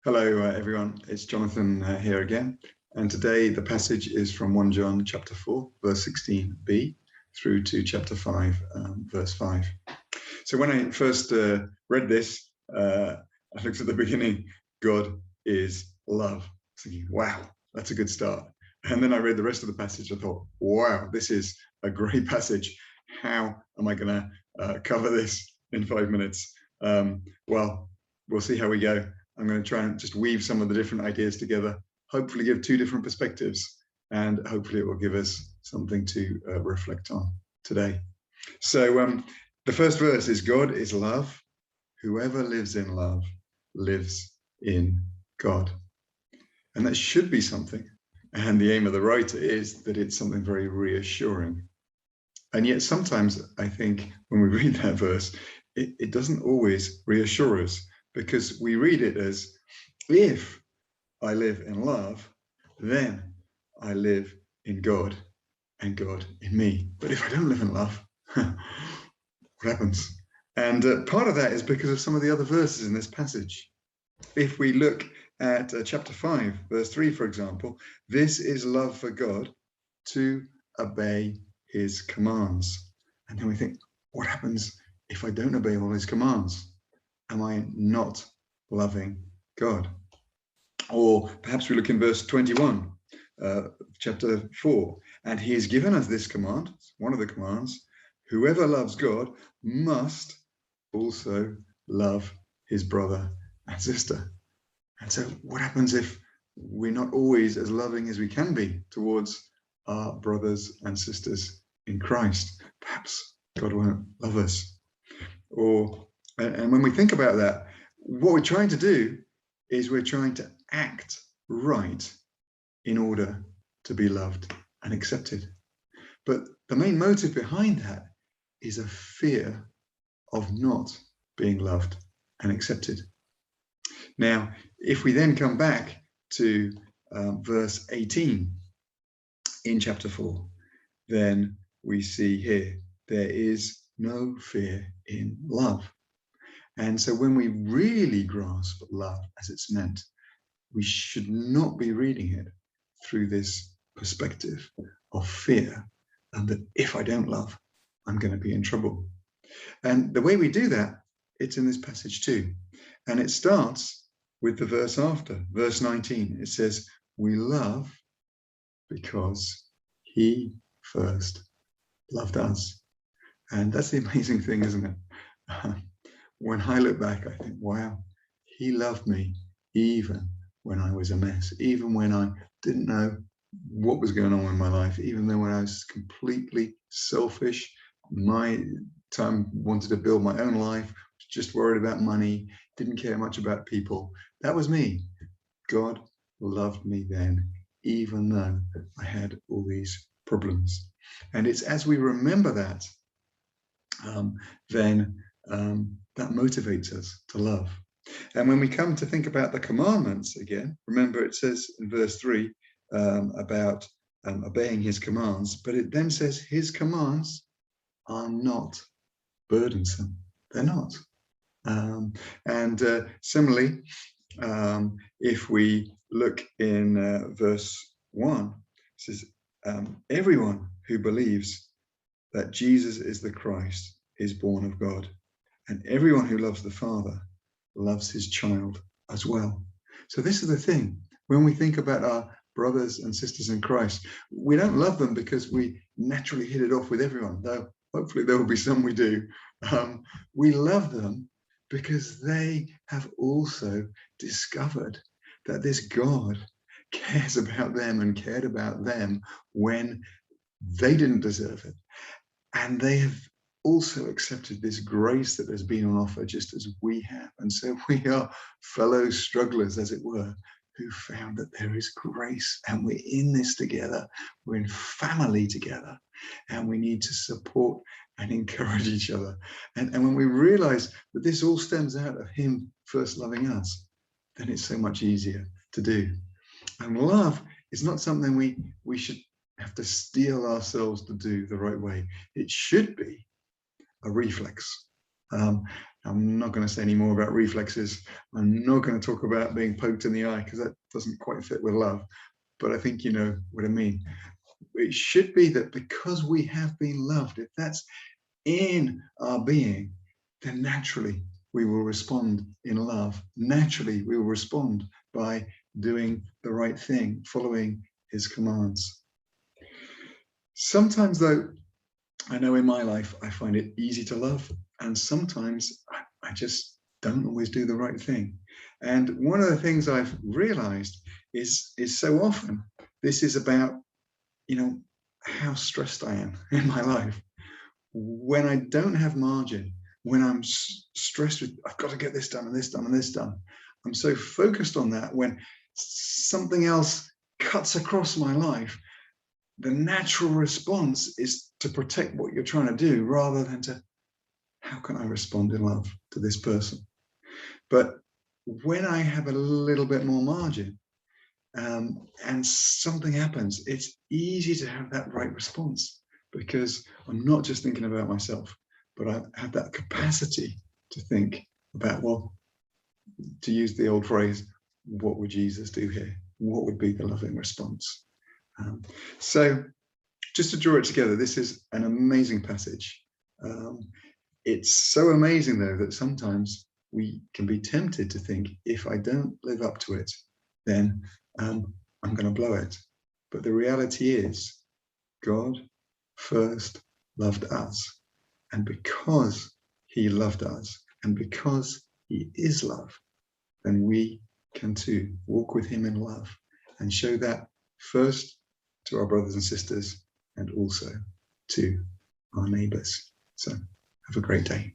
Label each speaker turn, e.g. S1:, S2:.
S1: Hello, everyone. It's Jonathan here again. And today the passage is from 1 John chapter 4, verse 16b through to chapter 5, verse 5. So when I first read this, I looked at the beginning, God is love. I was thinking, wow, that's a good start. And then I read the rest of the passage. I thought, wow, this is a great passage. How am I going to cover this in 5 minutes? Well, we'll see how we go. I'm going to try and just weave some of the different ideas together, hopefully give two different perspectives, and hopefully it will give us something to reflect on today. So the first verse is, God is love. Whoever lives in love lives in God. And that should be something. And the aim of the writer is that it's something very reassuring. And yet sometimes I think when we read that verse, it doesn't always reassure us, because we read it as, if I live in love, then I live in God and God in me. But if I don't live in love, what happens? And part of that is because of some of the other verses in this passage. If we look at chapter 5, verse 3, for example, this is love for God, to obey his commands. And then we think, what happens if I don't obey all his commands? Am I not loving God? Or perhaps we look in verse 21, chapter 4, and he has given us this command, one of the commands, whoever loves God must also love his brother and sister. And so what happens if we're not always as loving as we can be towards our brothers and sisters in Christ? Perhaps God won't love us. And when we think about that, what we're trying to do is we're trying to act right in order to be loved and accepted. But the main motive behind that is a fear of not being loved and accepted. Now, if we then come back to verse 18 in chapter 4, then we see here, there is no fear in love. And so when we really grasp love as it's meant, we should not be reading it through this perspective of fear, and that if I don't love, I'm going to be in trouble. And the way we do that, it's in this passage too. And it starts with the verse after, verse 19. It says, we love because he first loved us. And that's the amazing thing, isn't it? When I look back, I think, wow, he loved me even when I was a mess, even when I didn't know what was going on in my life, even though when I was completely selfish, my time wanted to build my own life, just worried about money, didn't care much about people. That was me. God loved me then, even though I had all these problems. And it's as we remember that, then that motivates us to love. And when we come to think about the commandments again, remember it says in verse 3 about obeying his commands, but it then says his commands are not burdensome. They're not. Similarly, if we look in verse 1, it says, everyone who believes that Jesus is the Christ is born of God, and everyone who loves the Father loves his child as well. So this is the thing. When we think about our brothers and sisters in Christ, we don't love them because we naturally hit it off with everyone, though hopefully there will be some we do. We love them because they have also discovered that this God cares about them and cared about them when they didn't deserve it. And they have also accepted this grace that has been on offer just as we have. And so we are fellow strugglers, as it were, who found that there is grace and we're in this together. We're in family together, and we need to support and encourage each other. And when we realize that this all stems out of him first loving us, then it's so much easier to do. And love is not something we should have to steel ourselves to do the right way. It should be a reflex. I'm not going to say any more about reflexes. I'm not going to talk about being poked in the eye because that doesn't quite fit with love. But I think you know what I mean. It should be that because we have been loved, if that's in our being, then naturally we will respond in love. Naturally, we will respond by doing the right thing, following his commands. Sometimes, though, I know in my life, I find it easy to love, and sometimes I just don't always do the right thing. And one of the things I've realized is so often this is about, you know, how stressed I am in my life. When I don't have margin, when I'm stressed with, I've got to get this done and this done and this done. I'm so focused on that when something else cuts across my life, the natural response is to protect what you're trying to do rather than to, how can I respond in love to this person? But when I have a little bit more margin and something happens, it's easy to have that right response because I'm not just thinking about myself, but I have that capacity to think about, well, to use the old phrase, what would Jesus do here? What would be the loving response? So just to draw it together, this is an amazing passage. It's so amazing, though, that sometimes we can be tempted to think, if I don't live up to it, then I'm going to blow it. But the reality is, God first loved us. And because he loved us, and because he is love, then we can too walk with him in love and show that first to our brothers and sisters and also to our neighbours. So have a great day.